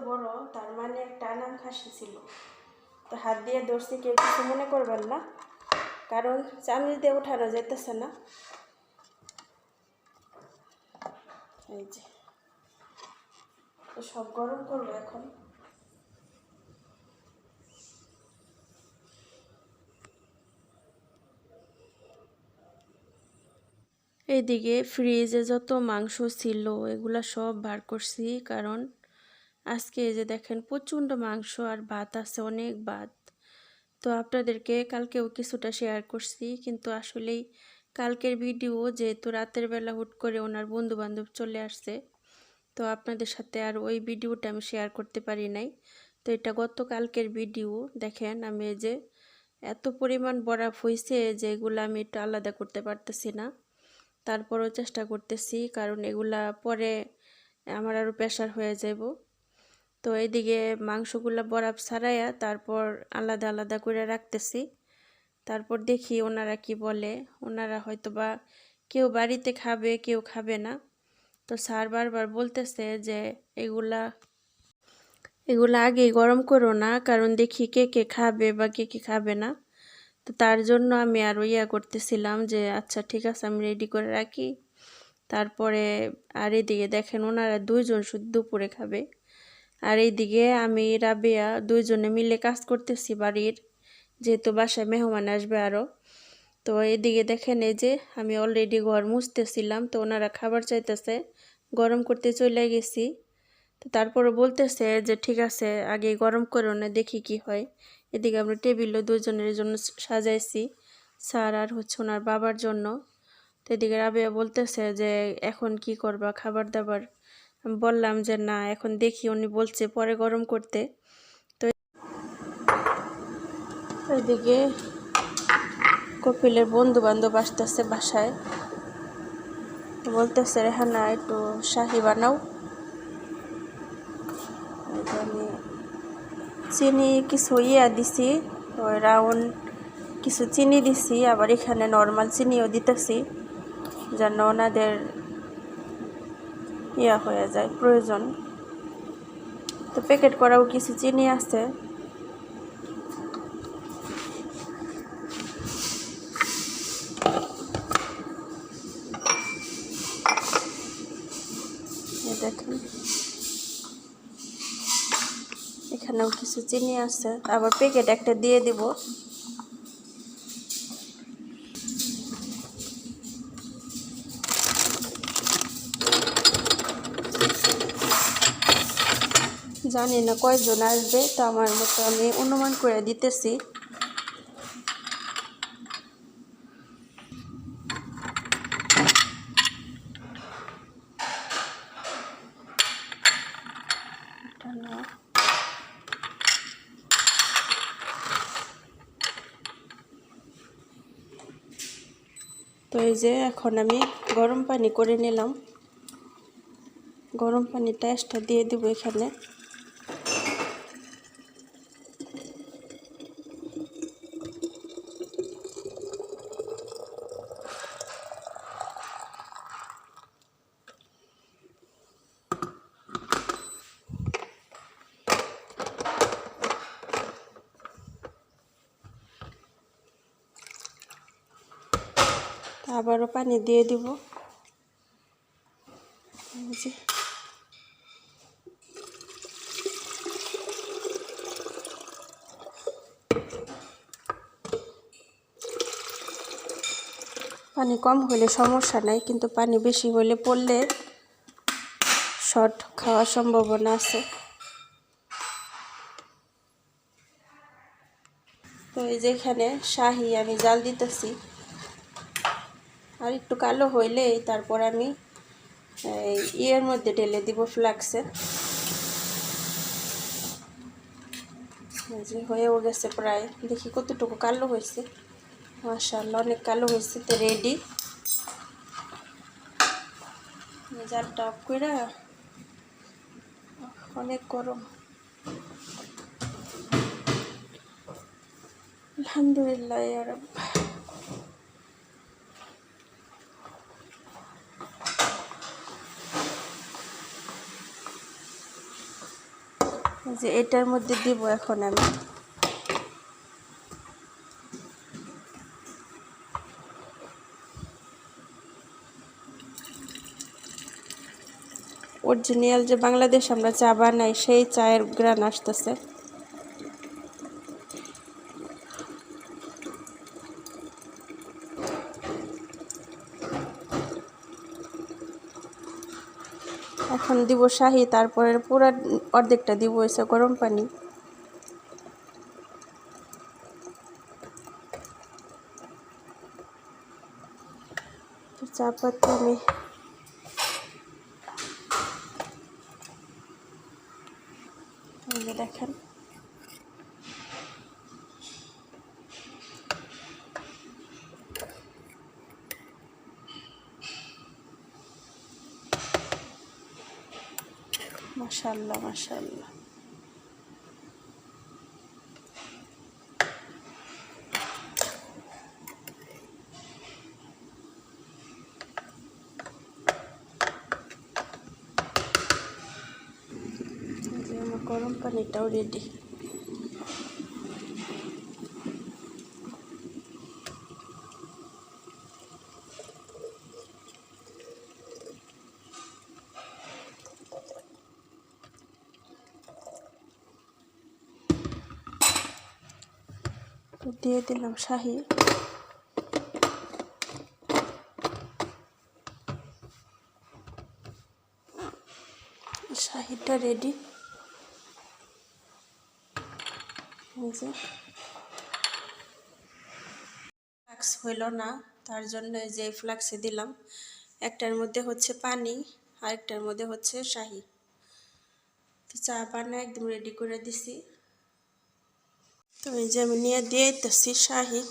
বড়, তার মানে একটা আনাম খাসি ছিল। তো হাত দিয়ে ধরছি, কেউ কিছু মনে করবেন না, কারণ চামচ দিয়ে উঠানো যেতেছে না। এই যে সব গরম করবো এখন। এইদিকে ফ্রিজে যত মাংস ছিল এগুলা সব বার করছি, কারণ আজকে এই যে দেখেন প্রচণ্ড মাংস আর ভাত আছে, অনেক ভাত। তো আপনাদেরকে কালকেও কিছুটা শেয়ার করছি, কিন্তু আসলেই কালকের ভিডিও যেহেতু রাতের বেলা হুট করে ওনার বন্ধু বান্ধব চলে আসছে, তো আপনাদের সাথে আর ওই ভিডিওটা আমি শেয়ার করতে পারি নাই। তো এটা গতকালকের ভিডিও। দেখেন আমি এই যে এত পরিমাণ বরফ হয়েছে যে এগুলো আমি একটু আলাদা করতে পারতেছি না, তারপরও চেষ্টা করতেছি, কারণ এগুলা পরে আমার আরও প্রেশার হয়ে যাব। তো এইদিকে মাংসগুলো বরফ ছাড়াইয়া তারপর আলাদা আলাদা করে রাখতেছি। তারপর দেখি ওনারা কি বলে। ওনারা হয়তো বা কেউ বাড়িতে খাবে, কেউ খাবে না। তো স্যার বারবার বলতেছে যে এগুলা আগেই গরম করো না, কারণ দেখি কে কে খাবে বা কে কে খাবে না। তো তার জন্য আমি আরও করতেছিলাম যে আচ্ছা ঠিক আছে, আমি রেডি করে রাখি। তারপরে আর এইদিকে দেখেন ওনারা দুইজন শুধু দুপুরে খাবে, আর এইদিকে আমি রাবেয়া দুইজনে মিলে কাজ করতেছি বাড়ির, যেহেতু বাসায় মেহমান আসবে আরও। তো এদিকে দেখেন এই যে আমি অলরেডি ঘর মুছতেছিলাম, তো ওনারা খাবার চাইতেছে, গরম করতে চলে গেছি। তো তারপরে বলতেছে যে ঠিক আছে আগে গরম করো না, দেখি কি হয়। এদিকে আমরা টেবিলও দুজনের জন্য সাজাইছি, স্যার আর ওনার বাবার জন্য। তো এদিকে রাবেয়া বলতেছে যে এখন কি করবা খাবার দাবার। আমি বললাম যে না এখন দেখি, উনি বলছে পরে গরম করতে। তো এদিকে কপিলের বন্ধু বান্ধব আসতেছে বাসায়, বলতেছে রেহানা একটু শাহি বানাও। আমি চিনি কিছু দিছি, ওই রাউন্ড কিছু চিনি দিছি, আবার এখানে নর্মাল চিনিও দিতেছি, যেন ওনাদের হয়ে যায় প্রয়োজন। তো প্যাকেট করাও কিছু চিনি আছে। দেখেন এখানেও কিছু চিনি আছে, আবার প্যাকেট একটা দিয়ে দিব। জানি না কয়জন আসবে, তো আমার মতো আমি অনুমান করে দিতেছি। তো এই যে এখন আমি গরম পানি করে নিলাম, গরম পানিটা এক্সট্রা দিয়ে দেব এখানে। আবারও পানি দিয়ে দিব। পানি কম হলে সমস্যা নাই, কিন্তু পানি বেশি হলে পড়লে শর্ট খাওয়ার সম্ভাবনা আছে। তো এই যে এখানে শাহি আমি জাল দিতেছি, আর একটু কালো হইলেই তারপর আমি ইয়ের মধ্যে ঢেলে দিব ফ্লাক্সে। যে হয়েও গেছে প্রায়, দেখি কতটুকু কালো হয়েছে। মাশাআল্লাহ অনেক কালো হয়েছে। তো রেডি, জালটা অফ করে, অনেক গরম। আলহামদুলিল্লাহ ইয়া রাব। যে এটার মধ্যে দিব এখন আমি। অরিজিনাল যে বাংলাদেশ আমরা চা বানাই সেই চায়ের ঘ্রাণ আসতেছে। এখন দিব শাহি, তারপরে পুরো অর্ধেকটা দিব হয়েছে গরম পানি। চা পাতি আমি দেখেন মাশাআল্লাহ মাশাআল্লাহ। আমার গরম পানিটাও রেডি। দিয়ে দিলাম শাহি। শাহিটা রেডি। ফ্লাক্স হইল না, তার জন্য যে ফ্লাক্সে দিলাম। একটার মধ্যে হচ্ছে পানি আর একটার মধ্যে হচ্ছে শাহি। তো চা পানা একদম রেডি করে দিছি। তো এই যে আমি নিয়ে দিয়ে দিতেছি শাহি।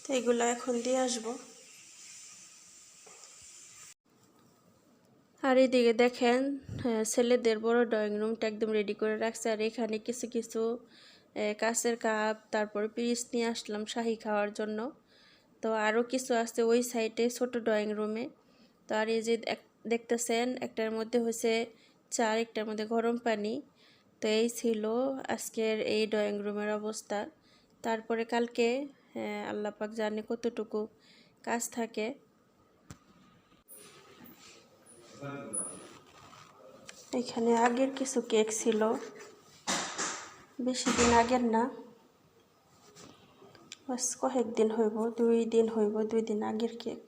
তো এগুলো এখন দিয়ে আসবো। আর এদিকে দেখেন ছেলেদের বড় ড্রয়িং রুমটা একদম রেডি করে রাখছে। আর এখানে কিছু কিছু কাঁচের কাপ, তারপরে পিস নিয়ে আসলাম শাহি খাওয়ার জন্য। তো আরও কিছু আছে ওই সাইডে ছোট ড্রয়িং রুমে। তো আর এই যে দেখতেছেন একটার মধ্যে হচ্ছে চা, একটার মধ্যে গরম পানি। তো এই ছিল আজকের এই ড্রয়িং রুমের অবস্থা। তারপরে কালকে আল্লাহ পাক জানে কতটুকু কাজ থাকে। এখানে আগের কিছু কেক ছিল, বেশি দিন আগের না, বাস কয়েকদিন হইব, 2 দিন হইব, 2 দিন আগের কেক।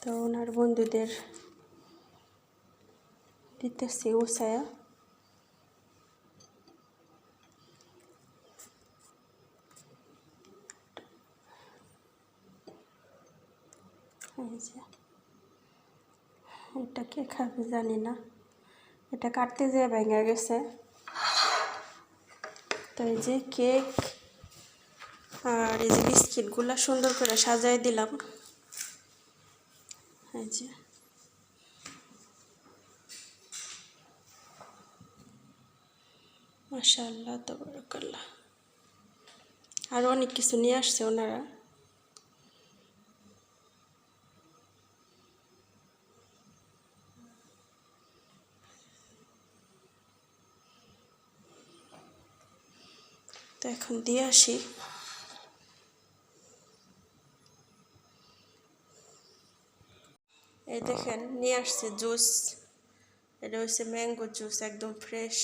তো ওনার বন্ধুদের দিতেছি উসায়া। এটা কে খাবে জানি না, এটা কাটতে যেয়ে ভেঙে গেছে। তো এই যে কেক আর এই যে বিস্কিটগুলো সুন্দর করে সাজাই দিলাম। এই যে মাশাআল্লাহ তাবারাকাল্লাহ। আরও অনেক কিছু নিয়ে আসছে ওনারা। তো এখন দিয়ে আসি। এই দেখেন নিয়ে আসছে জুস, এটা হচ্ছে ম্যাঙ্গো জুস, একদম ফ্রেশ।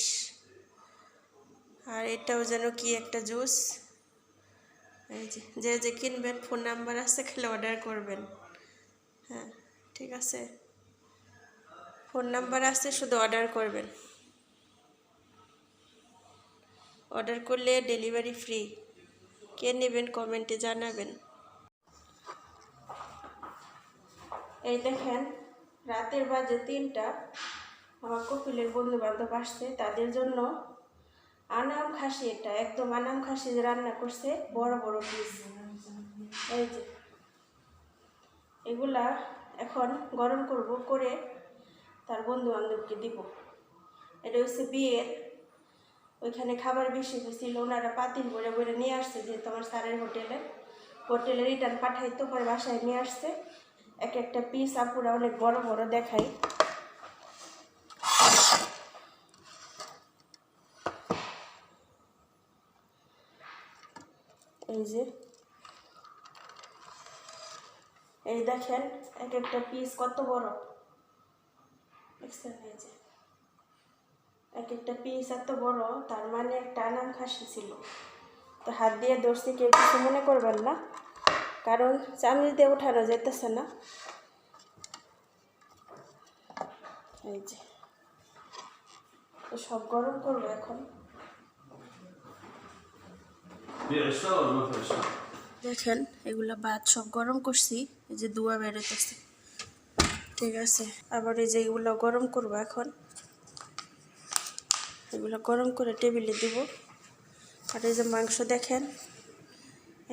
আর এটাও যেন কি একটা জুস। এই যে যে কিনবেন ফোন নাম্বার আছে, খালি অর্ডার করবেন। হ্যাঁ ঠিক আছে, ফোন নাম্বার আছে, শুধু অর্ডার করবেন। অর্ডার করলে ডেলিভারি ফ্রি। কে নেবেন কমেন্টে জানাবেন। এই দেখেন রাতের বাজে 3টা, আমার কপিলের বন্ধু বান্ধব আসছে, তাদের জন্য আনাম খাসি, এটা একদম আনাম খাসি রান্না করছে, বড় বড় পিস। এই যে এগুলা এখন গরম করব, করে তার বন্ধু বান্ধবকে দিব। এটা হচ্ছে বিয়ের ওইখানে খাবার বেশি হয়েছিল, ওনারা পাতিল ভরে ভরে নিয়ে আসছে, যেহেতু আমার স্যারের হোটেলে রিটার্ন পাঠাইতো, পরে বাসায় নিয়ে আসছে। এক একটা পিস আপুরা অনেক বড় বড় দেখাই। এই যে এই দেখেন এক একটা পিস কত বড়, দেখছেন? এই যে এক একটা পিস এত বড়, তার মানে একটা আনাম খাসি ছিল। তো হাত দিয়ে ধরছি, কেউ কিছু মনে করবেন না, কারণ চামচ দিয়ে উঠানো যেতেছে না। এই যে সব গরম করবো এখন। দেখেন এগুলা ভাত সব গরম করছি, এই যে ধোঁয়া বেরোতেছে, ঠিক আছে। আবার এই যে এগুলো গরম করবো এখন, এগুলো গরম করে টেবিলে দিব। আর এই যে মাংস দেখেন,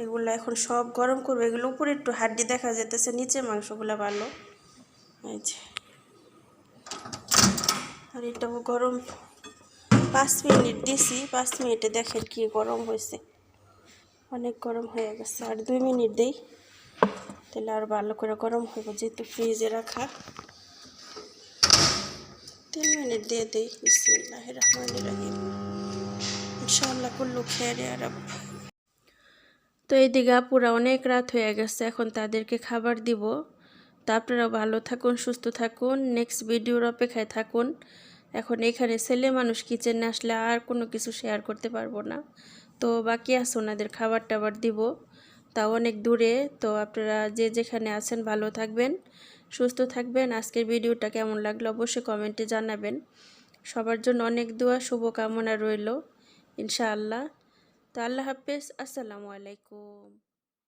এগুলো এখন সব গরম করবো। এগুলো উপরে একটু হাড্ডি দেখা যেতেছে, নিচে মাংসগুলো ভালো। এই যে আর এটাও গরম 5 মিনিট দিছি, 5 মিনিটে দেখেন কি গরম হয়েছে, অনেক গরম হয়ে গেছে। আর 2 মিনিট দিই, তাহলে আর ভালো করে গরম হইব, যেহেতু ফ্রিজে রাখা। 3 মিনিট দিয়ে দিই। বিসমিল্লাহির রহমানির রহিম, ইনশাআল্লাহ কুল্লু খের ইয়া রাব। তো এইদিকে আপুরা অনেক রাত হয়ে গেছে, এখন তাদেরকে খাবার দিব। তা আপনারা ভালো থাকুন, সুস্থ থাকুন, নেক্সট ভিডিওর অপেক্ষায় থাকুন। এখন এখানে ছেলে মানুষ কিচেনে আসলে আর কোনো কিছু শেয়ার করতে পারবো না, তো বাকি আছে ওনাদের খাবার টাবার দিব, তাও অনেক দূরে। তো আপনারা যে যেখানে আছেন ভালো থাকবেন, সুস্থ থাকবেন। আজকের ভিডিওটা কেমন লাগলো অবশ্যই কমেন্টে জানাবেন। সবার জন্য অনেক দোয়া শুভকামনা রইল ইনশাআল্লাহ। তো আল্লাহ হাফেজ, আসসালামু আলাইকুম।